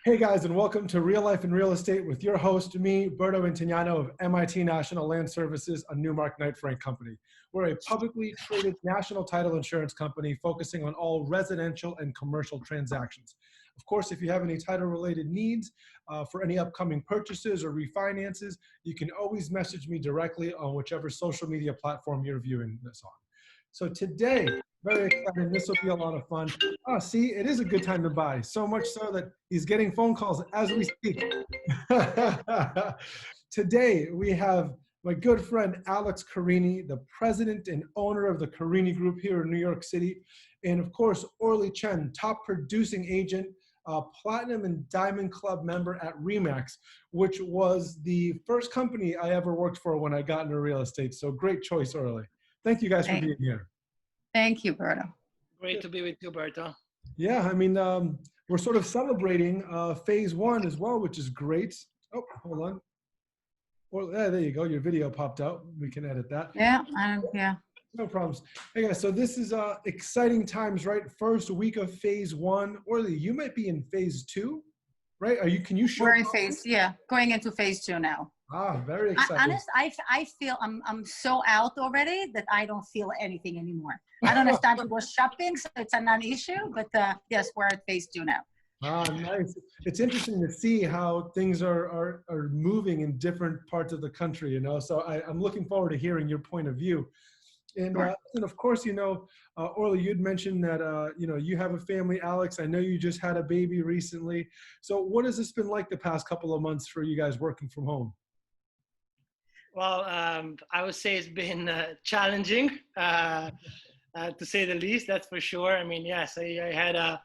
Hey guys, and welcome to Real Life in Real Estate with your host, me, Berto Antunano of MIT National Land Services, a NEWMARK Knight Frank company. We're a publicly traded national title insurance company focusing on all residential and commercial transactions. Of course, if you have any title-related needs for any upcoming purchases or refinances, you can always message me directly on whichever social media platform you're viewing this on. So today, very excited. This will be a lot of fun. Oh, see, it is a good time to buy. So much so that he's getting phone calls as we speak. Today, we have my good friend, Alex Carini, the president and owner of the Carini Group here in New York City. And of course, Orly Chen, top producing agent, Platinum and Diamond Club member at RE/MAX, which was the first company I ever worked for when I got into real estate. So great choice, Orly. Thank you guys for being here. Thank you, Berto. Great to be with you, Berto. Yeah, I mean, we're sort of celebrating phase one as well, which is great. Oh, hold on. Well, there you go. Your video popped out. We can edit that. Yeah, yeah. No problems. Hey guys, so this is exciting times, right? First week of phase one. Orly, you might be in phase two, right? Can you show? We're in phase, yeah, going into phase two now. Ah, very exciting. I feel I'm so out already that I don't feel anything anymore. I don't have time to go shopping, so it's a non-issue, but yes, we're at phase two now. Ah, nice. It's interesting to see how things are moving in different parts of the country, you know, so I'm looking forward to hearing your point of view. And, and of course, you know, Orly, you'd mentioned that, you know, you have a family. Alex, I know you just had a baby recently. So what has this been like the past couple of months for you guys working from home? Well, I would say it's been challenging, to say the least, that's for sure. I mean, yes, I had a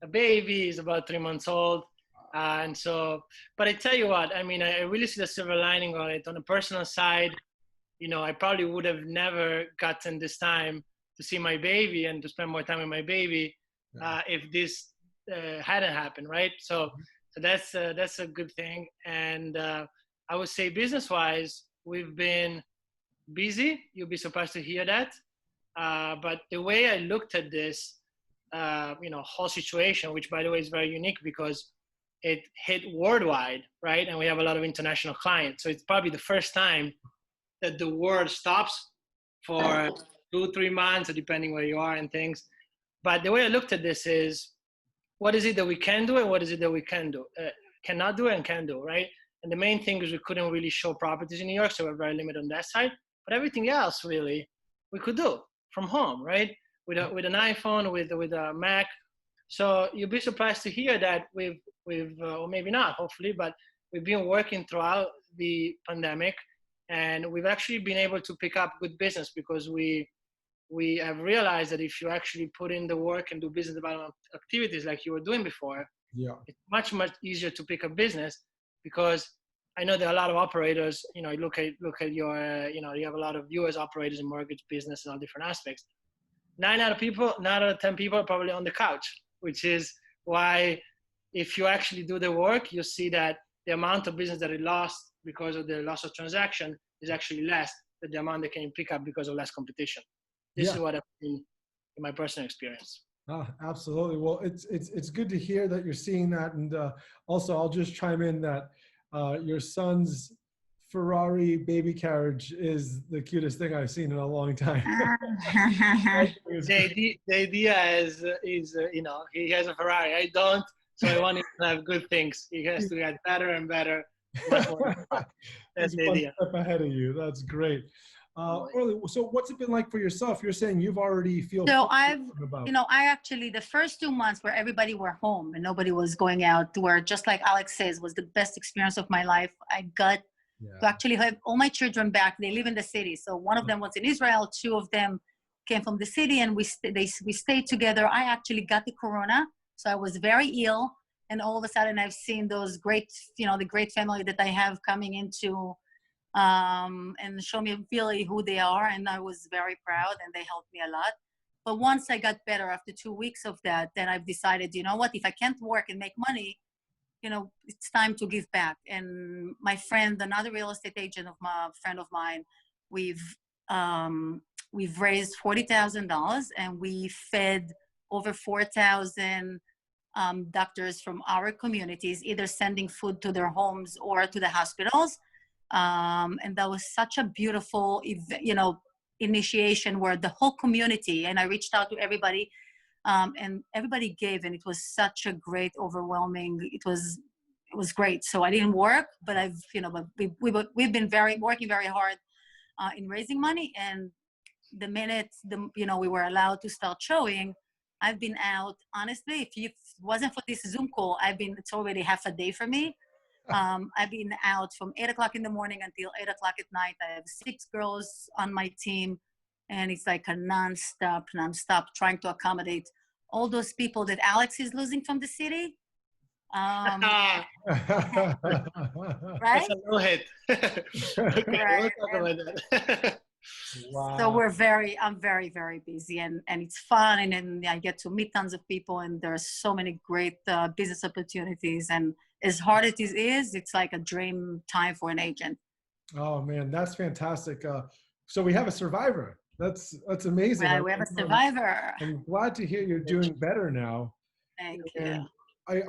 baby, he's about 3 months old. And so, but I tell you what, I mean, I really see the silver lining on it. On a personal side, you know, I probably would have never gotten this time to see my baby and to spend more time with my baby if this hadn't happened, right? So that's a good thing. And I would say business-wise, we've been busy. You'll be surprised to hear that. But the way I looked at this, you know, whole situation, which by the way is very unique because it hit worldwide, right? And we have a lot of international clients. So it's probably the first time that the world stops for 2-3 months, or depending where you are and things. But the way I looked at this is, what is it that we can do and what is it that we cannot do and can do, right? And the main thing is we couldn't really show properties in New York, so we're very limited on that side. But everything else, really, we could do from home, right? With an iPhone, with a Mac. So you'll be surprised to hear that we've or maybe not, hopefully, but we've been working throughout the pandemic, and we've actually been able to pick up good business because we have realized that if you actually put in the work and do business development activities like you were doing before, it's much, much easier to pick up business. Because I know there are a lot of operators, you know, look at your, you know, you have a lot of US operators in mortgage business and all different aspects. 9 out of 10 people are probably on the couch, which is why if you actually do the work, you see that the amount of business that it lost because of the loss of transaction is actually less than the amount they can pick up because of less competition. This is what I've seen in my personal experience. Absolutely. Well, it's good to hear that you're seeing that. And also, I'll just chime in that your son's Ferrari baby carriage is the cutest thing I've seen in a long time. The idea is you know, he has a Ferrari. I don't, so I want him to have good things. He has to get better and better. That's the idea. One step ahead of you. That's great. Orly, so what's it been like for yourself? You're saying you've already feel. So you know, I actually, the first 2 months where everybody were home and nobody was going out, where just like Alex says, was the best experience of my life. I got to actually have all my children back. They live in the city. So one of them was in Israel. 2 of them came from the city, and we stayed together. I actually got the corona. So I was very ill. And all of a sudden I've seen those great, you know, the great family that I have coming into and show me really who they are, and I was very proud, and they helped me a lot. But once I got better after 2 weeks of that, then I've decided, you know what, if I can't work and make money, you know, it's time to give back. And my friend, another real estate agent of friend of mine, we've raised $40,000, and we fed over 4,000 doctors from our communities, either sending food to their homes or to the hospitals. And that was such a beautiful, initiation where the whole community, and I reached out to everybody, and everybody gave, and it was such a great, overwhelming, it was great. So I didn't work, but we've been working very hard in raising money. And the minute we were allowed to start showing, I've been out, honestly, if it wasn't for this Zoom call, it's already half a day for me. I've been out from 8 o'clock in the morning until 8 o'clock at night. I have 6 girls on my team, and it's like a nonstop trying to accommodate all those people that Alex is losing from the city. Right? That's a no hit. Okay, Right. we'll talk about that. Wow. So I'm very, very busy, and it's fun, and then I get to meet tons of people, and there are so many great business opportunities. And as hard as it is, it's like a dream time for an agent. Oh man, that's fantastic. So we have a survivor. That's amazing. Right, we have a survivor. I'm glad to hear you're doing better now. Thank And you.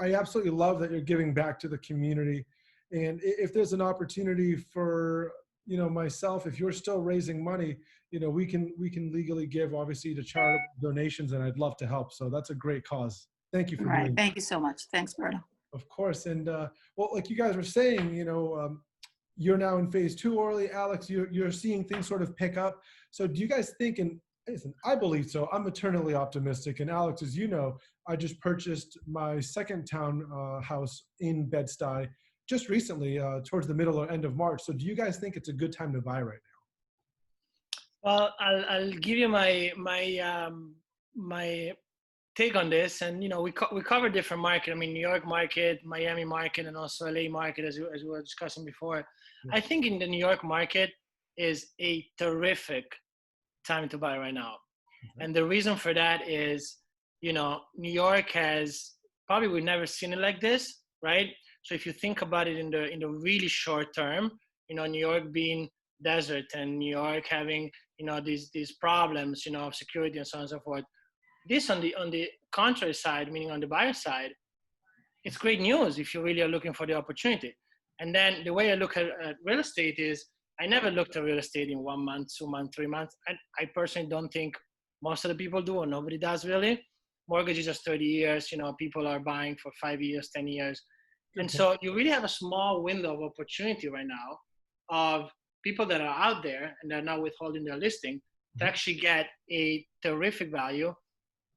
I absolutely love that you're giving back to the community. And if there's an opportunity for myself, if you're still raising money, we can legally give, obviously, to charitable donations, and I'd love to help. So that's a great cause. Thank you for doing that. Thank you so much. Thanks, Berto. Of course. And well, like you guys were saying, you're now in phase 2, Orly. Alex, you're seeing things sort of pick up. So do you guys think, and listen, I believe so, I'm eternally optimistic. And Alex, as you know, I just purchased my second townhouse in Bed-Stuy just recently, towards the middle or end of March. So do you guys think it's a good time to buy right now? Well, I'll give you my take on this. And we cover different market. I mean, New York market, Miami market, and also LA market, as we were discussing before. Yeah. I think in the New York market is a terrific time to buy right now. Mm-hmm. And the reason for that is, New York has probably, we've never seen it like this, right? So if you think about it in the really short term, New York being desert, and New York having, these problems, of security and so on and so forth. This on the contrary side, meaning on the buyer side, it's great news if you really are looking for the opportunity. And then the way I look at real estate is, I never looked at real estate in 1 month, 2 months, 3 months. And I personally don't think most of the people do, or nobody does really. Mortgages are 30 years, people are buying for 5 years, 10 years. And so you really have a small window of opportunity right now of people that are out there and they're now withholding their listing to actually get a terrific value.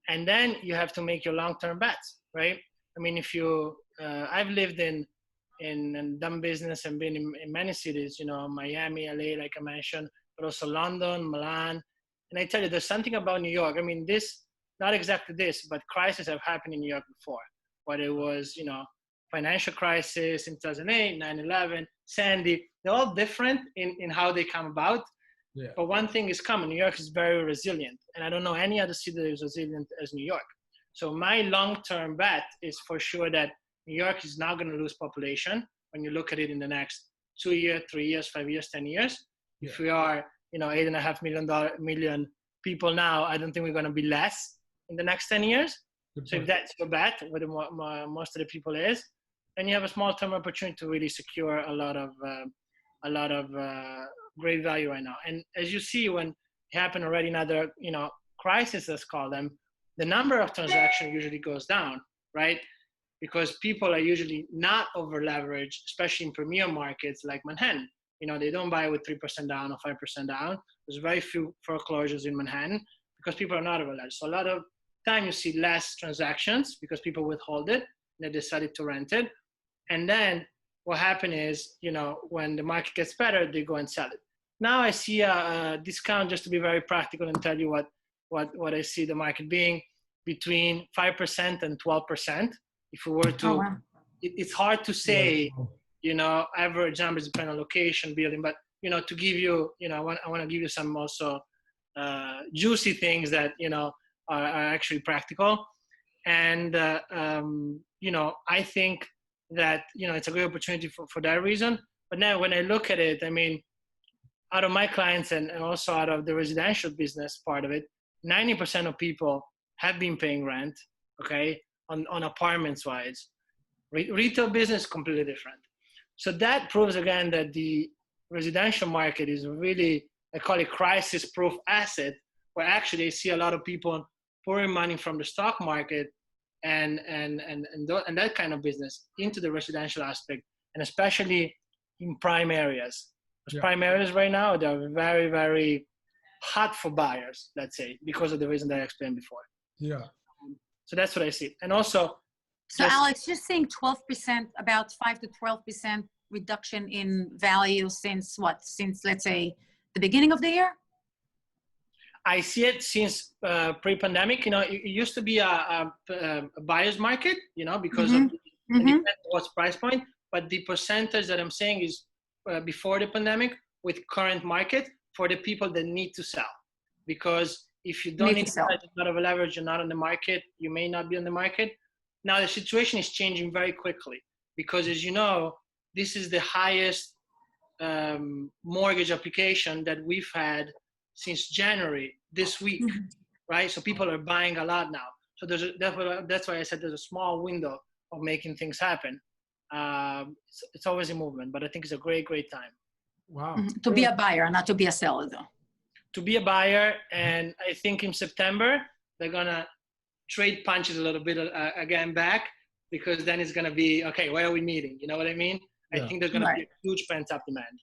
And then you have to make your long-term bets, right? I mean, if you, I've lived in done business and been in many cities, Miami, LA, like I mentioned, but also London, Milan. And I tell you, there's something about New York. I mean, not exactly this, but crises have happened in New York before, whether it was, financial crisis in 2008, 9/11, Sandy. They're all different in how they come about. Yeah. But one thing is common: New York is very resilient, and I don't know any other city that is resilient as New York. So my long-term bet is for sure that New York is not going to lose population when you look at it in the next 2 years, 3 years, 5 years, 10 years. Yeah. If we are, 8.5 million people now, I don't think we're going to be less in the next 10 years. So if that's your bet, what most of the people is, then you have a small-term opportunity to really secure a lot of great value right now. And as you see, when it happened already in other, crises, let's call them, the number of transactions usually goes down, right? Because people are usually not over-leveraged, especially in premier markets like Manhattan. They don't buy with 3% down or 5% down. There's very few foreclosures in Manhattan because people are not over-leveraged. So a lot of time you see less transactions because people withhold it and they decided to rent it. And then what happened is, when the market gets better, they go and sell it. Now I see a discount, just to be very practical and tell you what I see the market being, between 5% and 12%. If we were to, it's hard to say, average numbers depend on location, building, but, to give you, I want to give you some also juicy things that, are actually practical. And, I think that, it's a great opportunity for that reason. But now when I look at it, I mean, out of my clients and also out of the residential business part of it, 90% of people have been paying rent, okay? on apartments wise. Retail business completely different. So that proves again that the residential market is really, I call it crisis-proof asset, where actually I see a lot of people pouring money from the stock market and that kind of business into the residential aspect, and especially in prime areas. Because prime areas right now, they're very, very hot for buyers, let's say, because of the reason that I explained before. Yeah. So that's what I see. And also, so Alex, just saying 12%, about 5 to 12% reduction in value since what? Since, let's say, the beginning of the year? I see it since pre-pandemic. You know, it used to be a buyer's market, you know, because of what's price point. But the percentage that I'm saying is before the pandemic with current market for the people that need to sell. Because if you don't need to sell, a lot of leverage, you're not on the market, you may not be on the market. Now the situation is changing very quickly because, as you know, this is the highest mortgage application that we've had since January this week, right? So people are buying a lot now. So that's why I said there's a small window of making things happen. It's always a movement, but I think it's a great, great time. Wow. To be a buyer, not to be a seller, though. To be a buyer, and I think in September they're gonna trade punches a little bit again back, because then it's gonna be okay. Where are we meeting? You know what I mean? Yeah. I think there's gonna be a huge pent-up demand.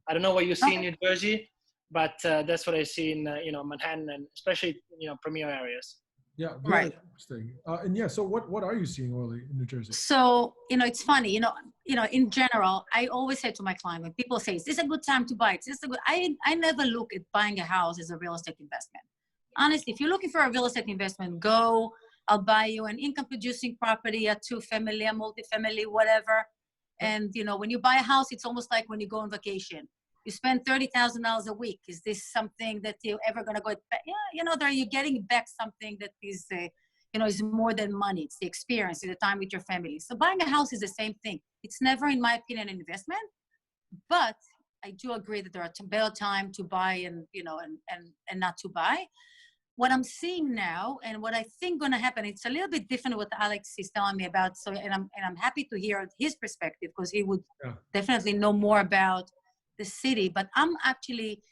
I don't know what you see in New Jersey, but that's what I see in Manhattan, and especially premier areas. Yeah, very interesting. And yeah, so what are you seeing, Orly, in New Jersey? So it's funny, in general, I always say to my client, when people say, "Is this a good time to buy? Is this a good?" I never look at buying a house as a real estate investment. Honestly, if you're looking for a real estate investment, go. I'll buy you an income-producing property, a two-family, a multi-family, whatever. And when you buy a house, it's almost like when you go on vacation. You spend $30,000 a week. Is this something that you're ever going to go back? Yeah, you're getting back something that is, is more than money. It's the experience, it's the time with your family. So buying a house is the same thing. It's never, in my opinion, an investment. But I do agree that there are better time to buy and not to buy. What I'm seeing now, and what I think going to happen, it's a little bit different what Alex is telling me about. So, and I'm happy to hear his perspective, because he would definitely know more about the city. But I'm actually,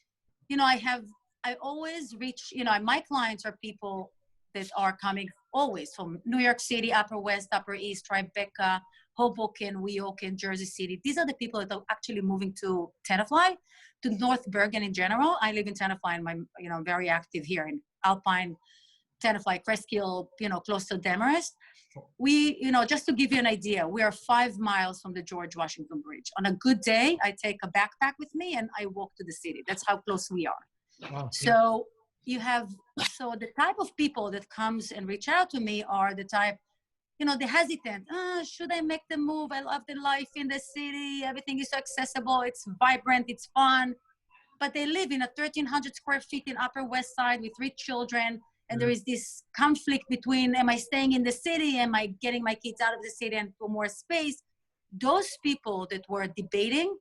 I always reach, my clients are people that are coming always from New York City, Upper West, Upper East, Tribeca, Hoboken, Weehawken, Jersey City. These are the people that are actually moving to Tenafly, to North Bergen in general. I live in Tenafly, and I'm very active here in Alpine, Tenafly, Crestkill, close to Demarest. We, just to give you an idea, we are 5 miles from the George Washington Bridge. On a good day, I take a backpack with me and I walk to the city. That's how close we are. Wow. So the type of people that comes and reach out to me are the type, the hesitant. Should I make the move? I love the life in the city. Everything is so accessible. It's vibrant. It's fun. But they live in a 1,300 square feet in Upper West Side with 3 children. And there is this conflict between, am I staying in the city? Am I getting my kids out of the city and for more space? Those people that were debating,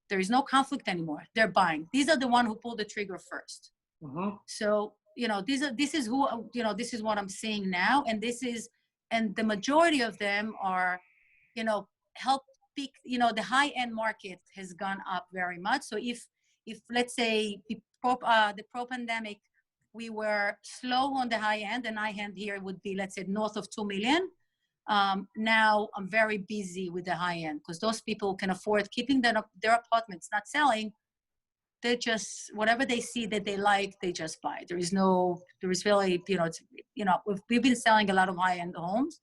there is no conflict anymore. They're buying. These are the ones who pull the trigger first. So, this is what I'm seeing now. And the majority of them are, help peak, the high-end market has gone up very much. So if let's say the pro-pandemic, we were slow on the high end, and high end here would be, let's say, north of 2 million. Now I'm very busy with the high end, because those people can afford keeping their apartments, not selling. They just, whatever they see that they like, they just buy. There is really, we've been selling a lot of high end homes.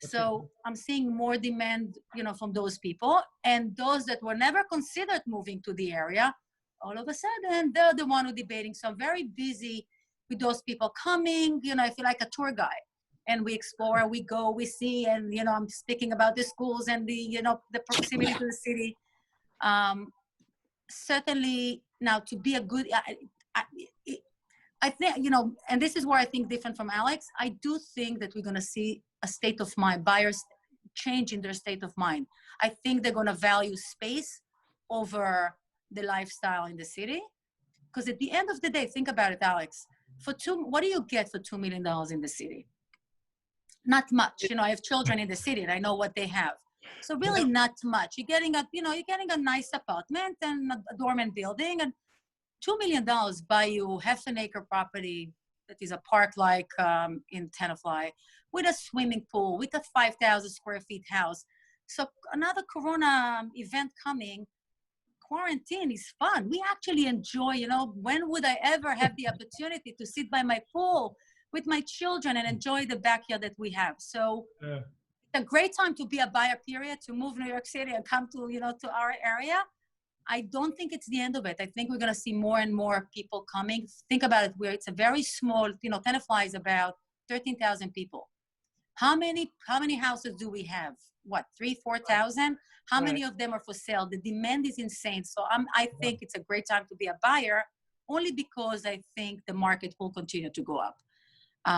So I'm seeing more demand, from those people, and those that were never considered moving to the area, all of a sudden they're the one who debating. So I'm very busy with those people coming, I feel like a tour guide, and we explore, we go, we see, and, I'm speaking about the schools and the proximity to the city. Certainly now, to be a good, I think, and this is where I think different from Alex, I do think that we're going to see a state of mind, buyers change in their state of mind. I think they're going to value space over the lifestyle in the city. Because at the end of the day, think about it, Alex, what do you get for $2 million in the city? Not much. I have children in the city and I know what they have. So really not much. You're getting a nice apartment and a dormant building, and $2 million buy you half an acre property that is a park like in Tenafly, with a swimming pool, with a 5,000 square feet house. So another Corona event coming, quarantine is fun. We actually enjoy, when would I ever have the opportunity to sit by my pool with my children and enjoy the backyard that we have? So it's a great time to be a buyer, period, to move New York City and come to, to our area. I don't think it's the end of it. I think we're going to see more and more people coming. Think about it, where it's a very small, Tenafly is about 13,000 people. How many houses do we have? What, 3,000, 4,000? How many of them are for sale? The demand is insane. So I think it's a great time to be a buyer, only because I think the market will continue to go up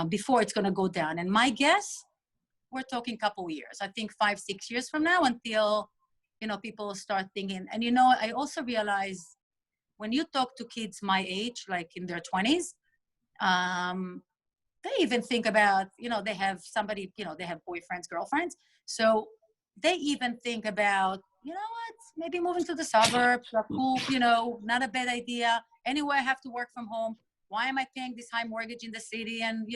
before it's going to go down. And my guess, we're talking a couple of years. I think 5, 6 years from now, until people start thinking. And I also realize when you talk to kids my age, like in their 20s, they even think about, they have somebody, they have boyfriends, girlfriends. So they even think about, maybe moving to the suburbs, or cool, not a bad idea. Anyway, I have to work from home. Why am I paying this high mortgage in the city? And,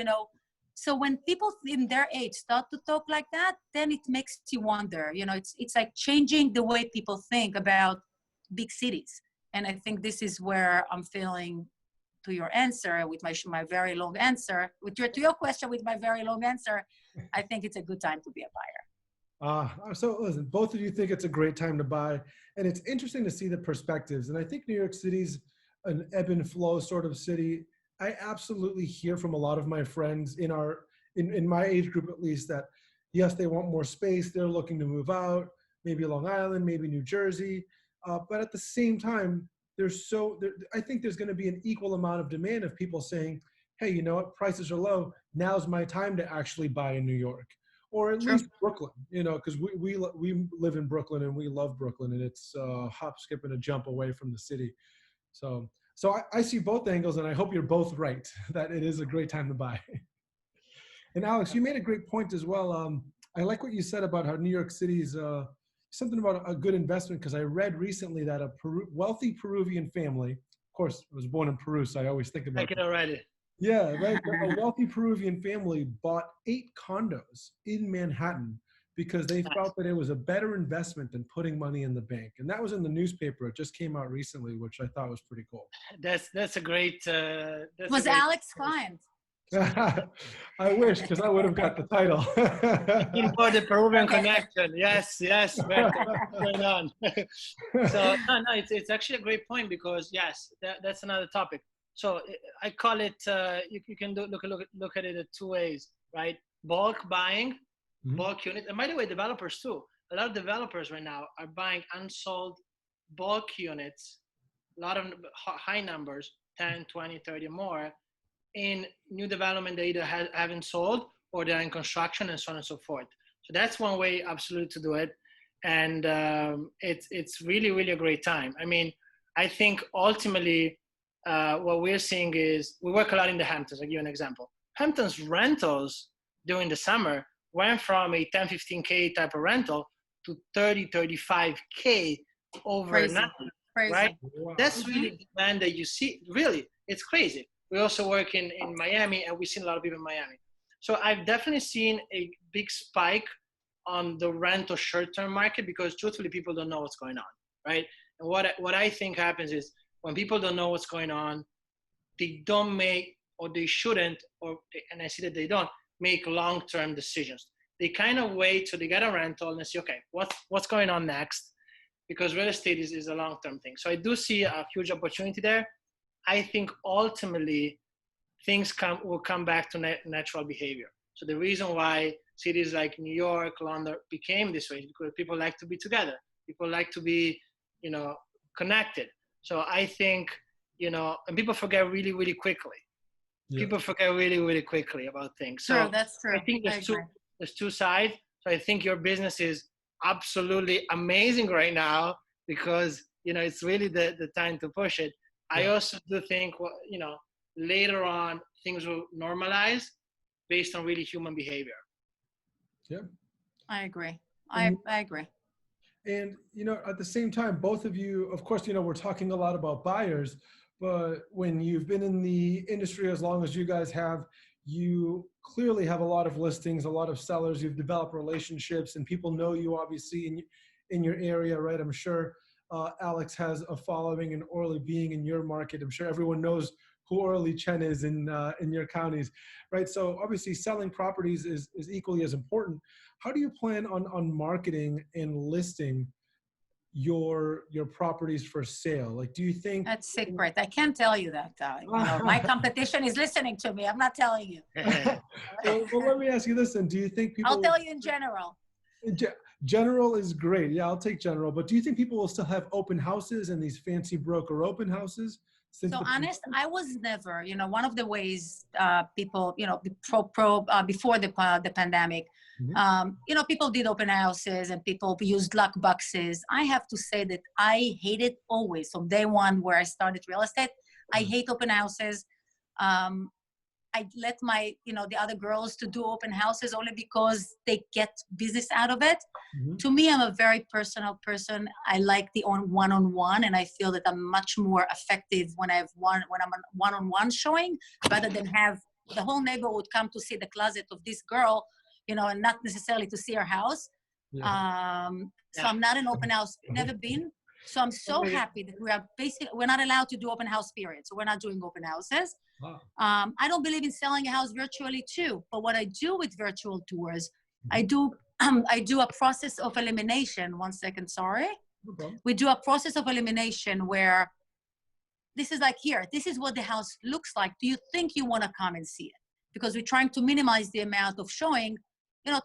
so when people in their age start to talk like that, then it makes you wonder, it's like changing the way people think about big cities. And I think this is where I'm feeling, to your answer with my very long answer, to your question with my very long answer, I think it's a good time to be a buyer. So listen, both of you think it's a great time to buy, and it's interesting to see the perspectives. And I think New York City's an ebb and flow sort of city. I absolutely hear from a lot of my friends in my age group, at least, that yes, they want more space. They're looking to move out, maybe Long Island, maybe New Jersey. But at the same time, I think there's going to be an equal amount of demand of people saying, hey, you know what, prices are low. Now's my time to actually buy in New York, or at least Brooklyn, because we live in Brooklyn and we love Brooklyn, and it's a hop, skip, and a jump away from the city. So I see both angles, and I hope you're both right, that it is a great time to buy. And Alex, you made a great point as well. I like what you said about how New York City's something about a good investment, because I read recently that a wealthy Peruvian family, of course, I was born in Peru, so I always think about I can already. Yeah, right. A wealthy Peruvian family bought 8 condos in Manhattan because they felt that it was a better investment than putting money in the bank. And that was in the newspaper. It just came out recently, which I thought was pretty cool. That's a great. Was Alex client? I wish, because I would have got the title. For the Peruvian connection. Yes, Berto, what's going on? So no, it's actually a great point, because yes, that's another topic. So I call it. You can look at it in 2 ways, right? Bulk buying, bulk unit, and by the way, developers too. A lot of developers right now are buying unsold bulk units, a lot of high numbers, 10, 20, 30 more, in new development they either haven't sold or they're in construction, and so on and so forth. So that's one way absolutely to do it. And it's really, really a great time. I mean, I think ultimately what we're seeing is, we work a lot in the Hamptons. I'll give you an example. Hamptons rentals during the summer went from a 10, 15K type of rental to 30, 35K overnight, right? Wow. That's really the demand that you see. Really, it's crazy. We also work in Miami, and we've seen a lot of people in Miami. So I've definitely seen a big spike on the rental short-term market, because truthfully, people don't know what's going on, right? And what I think happens is, when people don't know what's going on, they don't make, or they shouldn't, and I see that they don't make long-term decisions. They kind of wait till they get a rental and they say, okay, what's going on next? Because real estate is a long-term thing. So I do see a huge opportunity there. I think ultimately things will come back to natural behavior. So the reason why cities like New York, London became this way is because people like to be together. People like to be, connected. So I think, and people forget really, really quickly. Yeah. People forget really, really quickly about things. So true, that's true. I think there's two sides. So I think your business is absolutely amazing right now, because, it's really the time to push it. I also do think, later on things will normalize based on really human behavior. Yeah. I agree. And, I agree. and, at the same time, both of you, of course, we're talking a lot about buyers, but when you've been in the industry as long as you guys have, you clearly have a lot of listings, a lot of sellers, you've developed relationships, and people know you obviously in your area, right? I'm sure Alex has a following in Orly, being in your market. I'm sure everyone knows who Orly Chen is in your counties, right? So obviously selling properties is equally as important. How do you plan on marketing and listing your properties for sale? Like, do you think That's secret. I can't tell you that. My competition is listening to me. I'm not telling you. well, let me ask you this then. Do you think people... I'll tell you in general. General is great. Yeah, I'll take general. But do you think people will still have open houses and these fancy broker open houses? So honest, I was never, one of the ways people, before the pandemic, people did open houses and people used luck boxes. I have to say that I hate it always. From day one where I started real estate, I hate open houses. I let the other girls to do open houses only because they get business out of it. To me, I'm a very personal person. I like the one-on-one, and I feel that I'm much more effective when I'm a one-on-one showing, rather than have the whole neighborhood come to see the closet of this girl, and not necessarily to see her house. So I'm not an open house, never been. So I'm so happy that we're not allowed to do open house period. So we're not doing open houses. Wow. I don't believe in selling a house virtually too, but what I do with virtual tours, I do a process of elimination. 1 second, sorry. No problem. We do a process of elimination where this is like, here, this is what the house looks like. Do you think you want to come and see it? Because we're trying to minimize the amount of showing,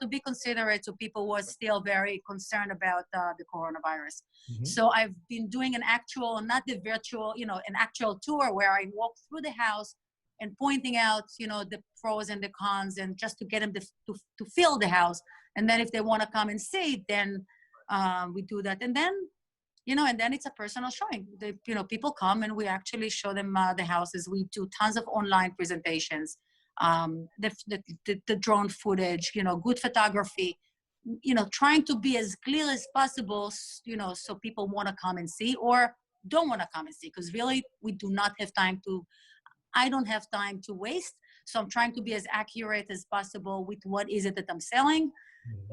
to be considerate to people who are still very concerned about the coronavirus. So I've been doing an actual, not the virtual, an actual tour where I walk through the house and pointing out, the pros and the cons, and just to get them to feel the house. And then if they want to come and see, then we do that. And then, and then it's a personal showing. People come and we actually show them the houses. We do tons of online presentations, the drone footage, good photography, trying to be as clear as possible, so people want to come and see or don't want to come and see. Because really, we do not have time I don't have time to waste. So I'm trying to be as accurate as possible with what is it that I'm selling.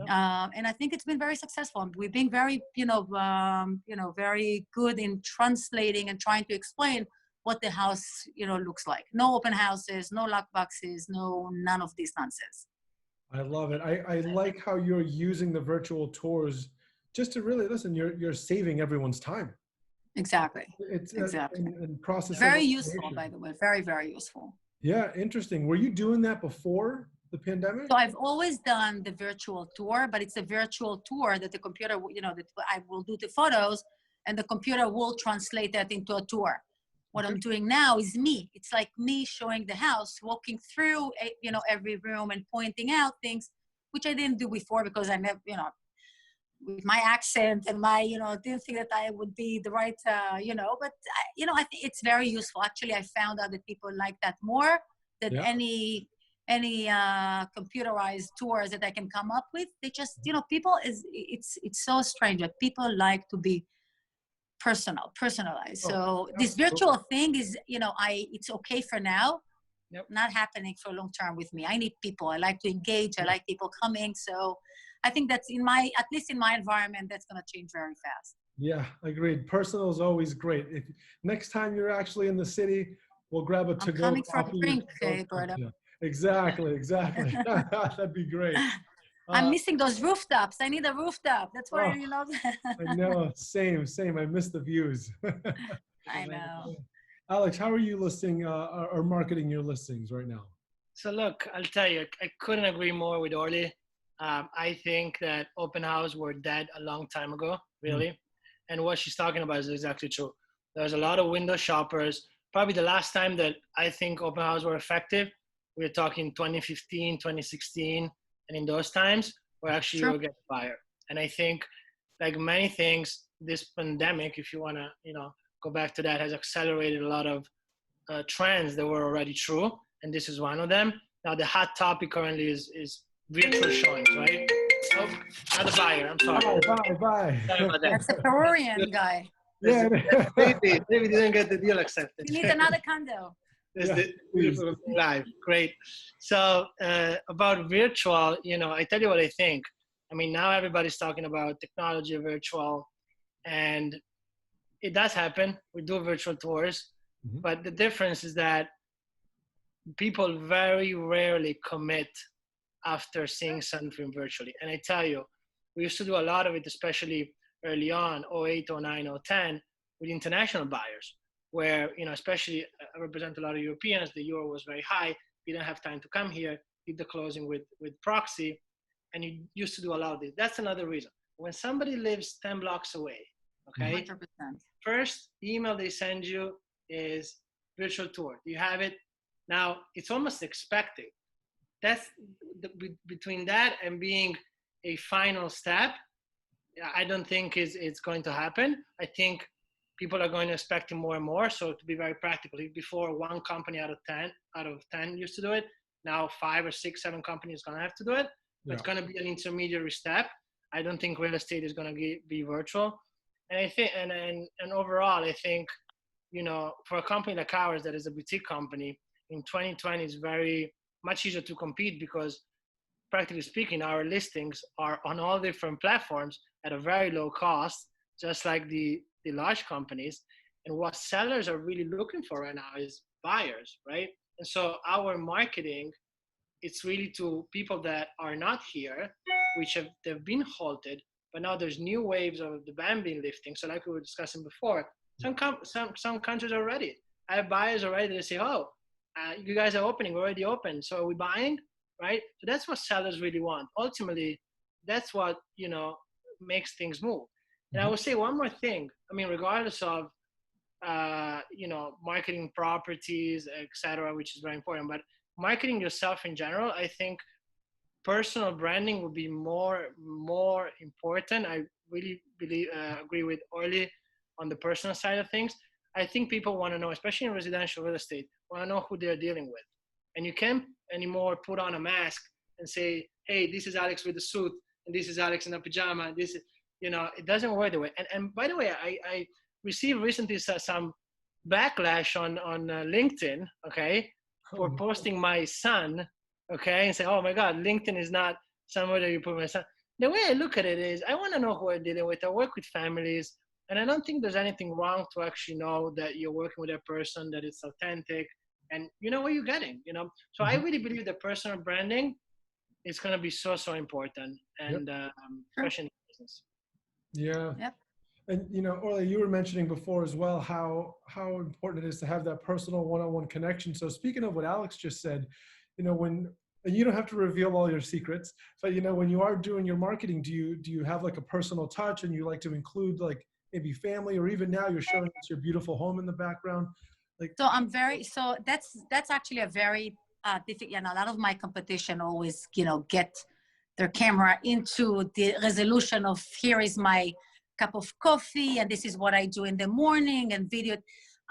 And I think it's been very successful. We've been very, very good in translating and trying to explain what the house, looks like. No open houses, no lock boxes, none of these nonsense. I love it. I like how you're using the virtual tours just to really listen. You're saving everyone's time. Exactly. It's exactly. And process. Very useful, by the way. Very, very useful. Yeah, interesting. Were you doing that before the pandemic? So I've always done the virtual tour, but it's a virtual tour that the computer, that I will do the photos and the computer will translate that into a tour. What I'm doing now is me. It's like me showing the house, walking through, every room and pointing out things, which I didn't do before because I never, with my accent and my, didn't think that I would be the right, but, I think it's very useful. Actually, I found out that people like that more than any computerized tours that I can come up with. They just, people it's so strange that people like to be personalized. So this virtual thing is, it's okay for now, not happening for a long term with me. I need people. I like to engage. I like people coming. So I think that's at least in my environment, that's going to change very fast. Yeah, agreed. Personal is always great. If next time you're actually in the city, we'll grab a to-go coming coffee. For a drink, Berto. Yeah. Exactly. That'd be great. I'm missing those rooftops. I need a rooftop. That's why, I know. Same. I miss the views. I know. Alex, how are you listing or marketing your listings right now? So look, I'll tell you, I couldn't agree more with Orly. I think that open house were dead a long time ago, really. And what she's talking about is exactly true. There's a lot of window shoppers. Probably the last time that I think open house were effective, we're talking 2015, 2016. And in those times, where actually you'll get a buyer. And I think, like many things, this pandemic, if you want to, go back to that, has accelerated a lot of trends that were already true. And this is one of them. Now, the hot topic currently is virtual showings, right? Oh, not a buyer. I'm sorry. Bye. Sorry about that. That's a Peruvian guy. Yeah. Maybe didn't get the deal accepted. You need another condo. That's Yeah, the beautiful life. Great. So about virtual, I tell you what I think. I mean, now everybody's talking about technology, virtual, and it does happen. We do virtual tours, but the difference is that people very rarely commit after seeing something virtually. And I tell you, we used to do a lot of it, especially early on, 08, 09, 010, with international buyers, where, especially I represent a lot of Europeans, the euro was very high, you didn't have time to come here, did the closing with proxy, and you used to do a lot of this. That's another reason. When somebody lives 10 blocks away, okay, 100%. first email they send you is virtual tour. Do you have it? Now, it's almost expected. That's between that and being a final step, I don't think it's going to happen. I think people are going to expect it more and more. So to be very practical, before one company out of 10 used to do it, now 5 or 6, 7 companies going to have to do it. But it's going to be an intermediary step. I don't think real estate is going to be virtual. And I think, and overall, I think, for a company like ours that is a boutique company, in 2020 is very much easier to compete because, practically speaking, our listings are on all different platforms at a very low cost, just like the large companies. And what sellers are really looking for right now is buyers, right? And so our marketing, it's really to people that are not here, which they've been halted, but now there's new waves of the ban being lifting. So like we were discussing before, some countries are ready. I have buyers already that say, oh, you guys are opening, we're already open. So are we buying, right? So that's what sellers really want. Ultimately, that's what, makes things move. And I will say one more thing. I mean, regardless of, marketing properties, etc., which is very important, but marketing yourself in general, I think personal branding would be more important. I really agree with Orly on the personal side of things. I think people want to know, especially in residential real estate, want to know who they're dealing with. And you can't anymore put on a mask and say, hey, this is Alex with a suit, and this is Alex in a pajama. This is, it doesn't work the way. And by the way, I received recently some backlash on LinkedIn, okay, for posting my son, okay, and say, oh my God, LinkedIn is not somewhere that you put my son. The way I look at it is, I want to know who I'm dealing with. I work with families, and I don't think there's anything wrong to actually know that you're working with a person, that it's authentic, and you know what you're getting, So I really believe that personal branding is going to be so important, and especially in business. Yeah. Yep. And Orly, you were mentioning before as well how important it is to have that personal one-on-one connection. So speaking of what Alex just said, when and you don't have to reveal all your secrets, but when you are doing your marketing, do you have like a personal touch, and you like to include like maybe family, or even now you're showing us your beautiful home in the background? Like, So that's actually a very difficult. A lot of my competition always, get their camera into the resolution of, here is my cup of coffee, and this is what I do in the morning, and video.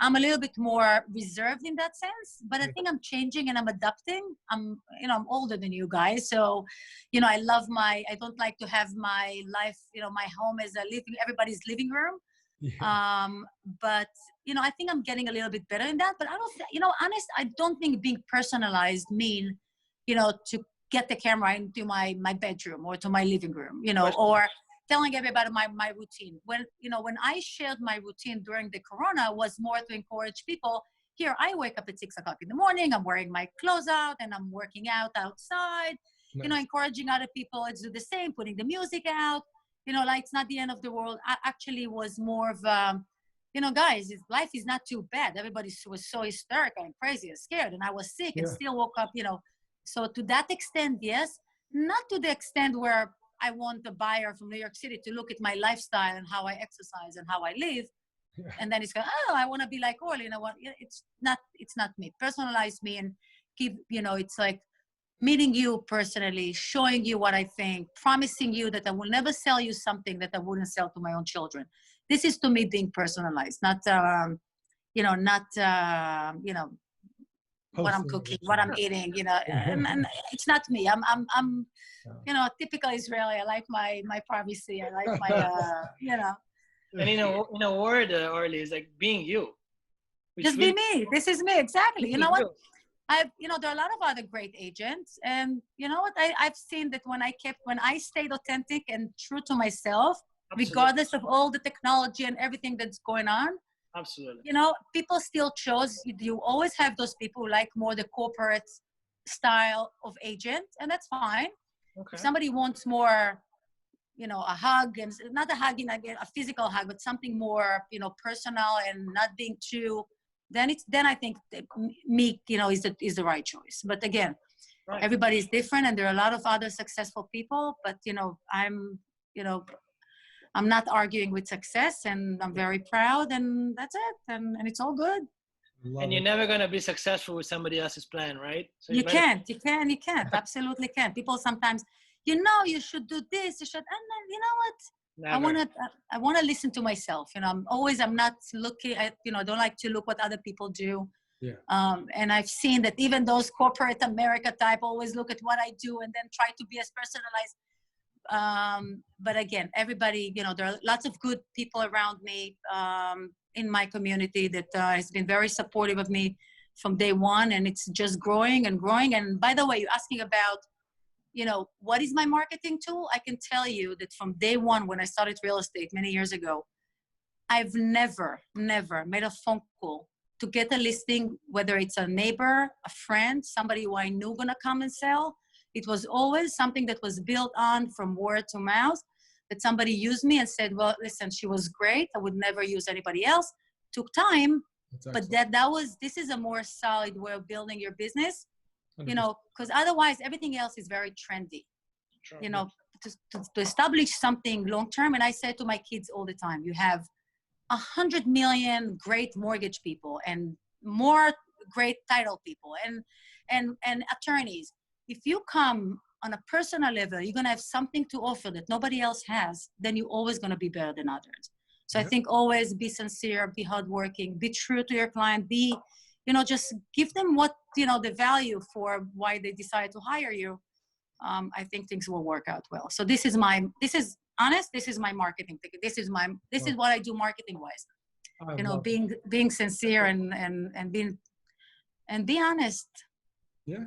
I'm a little bit more reserved in that sense, but I think I'm changing and I'm adapting. I'm older than you guys. So, I don't like to have my life, my home as everybody's living room. yeah. But, I think I'm getting a little bit better in that, but I don't, I don't think being personalized mean, to get the camera into my bedroom or to my living room, or telling everybody my routine. When I shared my routine during the Corona, was more to encourage people. Here, I wake up at 6 o'clock in the morning. I'm wearing my clothes out and I'm working out outside. Nice. Encouraging other people to do the same, putting the music out. Like, it's not the end of the world. I actually was more of, guys, life is not too bad. Everybody was so hysterical and crazy and scared, and I was sick and still woke up. So to that extent, yes. Not to the extent where I want the buyer from New York City to look at my lifestyle and how I exercise and how I live. Yeah. And then it's going, oh, I want to be like Orly. It's not me. Personalize me and keep, it's like meeting you personally, showing you what I think, promising you that I will never sell you something that I wouldn't sell to my own children. This is to me being personalized, not what I'm cooking, what I'm eating, you know, and it's not me. I'm you know, typical Israeli. I like my privacy. I like my, you know. And in a word, Orly, is like being you. Just be me. This is me. Exactly. You know what? You know, there are a lot of other great agents, and you know what? I've seen that when I stayed authentic and true to myself, regardless of all the technology and everything that's going on. Absolutely. You know, people still chose. You always have those people who like more the corporate style of agent, and that's fine. Okay. If somebody wants more, you know, a hug, and not a hug in a physical hug, but something more, you know, personal and not being too, then I think me, you know, is the right choice. But again, everybody is different, and there are a lot of other successful people. But you know, I'm not arguing with success, and I'm very proud, and that's it, and it's all good. And you're never gonna be successful with somebody else's plan, right? So you can't, absolutely can't. People sometimes, you know, you should do this, you should, and then, you know what? Never. I wanna listen to myself. You know, I'm not looking at, you know, don't like to look what other people do. Yeah. And I've seen that even those corporate America type always look at what I do and then try to be as personalized. But again, everybody, you know, there are lots of good people around me in my community that has been very supportive of me from day one, and it's just growing and growing. And by the way, you're asking about, you know, what is my marketing tool? I can tell you that from day one, when I started real estate many years ago, I've never made a phone call to get a listing, whether it's a neighbor, a friend, somebody who I knew gonna come and sell. It was always something that was built on from word to mouth, that somebody used me and said, well, listen, she was great. I would never use anybody else. Took time, but this is a more solid way of building your business, 100%. You know, because otherwise everything else is very trendy. Sure. You know, to establish something long-term. And I say to my kids all the time, you have 100 million great mortgage people and more great title people and attorneys. If you come on a personal level, you're going to have something to offer that nobody else has, then you're always going to be better than others. So I think always be sincere, be hardworking, be true to your client, be, you know, just give them what, you know, the value for why they decide to hire you. I think things will work out well. So this is my marketing ticket. This is what I do marketing wise. You know, being sincere and be honest. Yeah.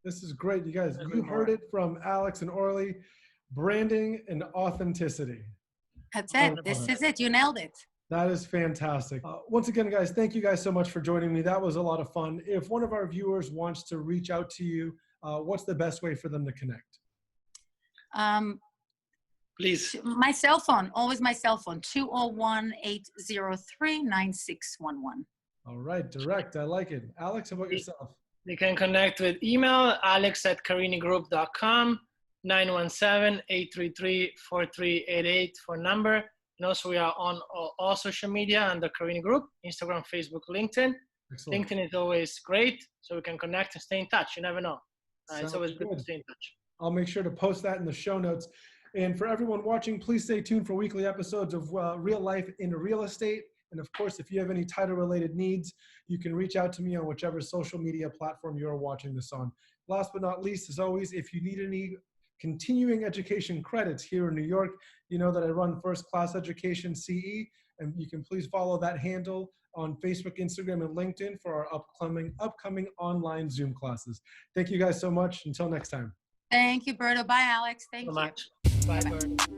This is great. You guys, you heard it from Alex and Orly. Branding and authenticity. That's it. This is it. You nailed it. That is fantastic. Once again, guys, thank you guys so much for joining me. That was a lot of fun. If one of our viewers wants to reach out to you, what's the best way for them to connect? Please. My cell phone, always my cell phone, 201-803-9611. All right, direct. I like it. Alex, how about yourself? You can connect with email, alex@carinigroup.com, 917-833-4388 for number. And also we are on all social media under Carini Group, Instagram, Facebook, LinkedIn. Excellent. LinkedIn is always great, so we can connect and stay in touch. You never know. It's always good to stay in touch. I'll make sure to post that in the show notes. And for everyone watching, please stay tuned for weekly episodes of Real Life in Real Estate. And of course, if you have any title-related needs, you can reach out to me on whichever social media platform you're watching this on. Last but not least, as always, if you need any continuing education credits here in New York, you know that I run First Class Education CE, and you can please follow that handle on Facebook, Instagram, and LinkedIn for our upcoming online Zoom classes. Thank you guys so much. Until next time. Thank you, Berto. Bye, Alex. Thank you. Bye, Berto.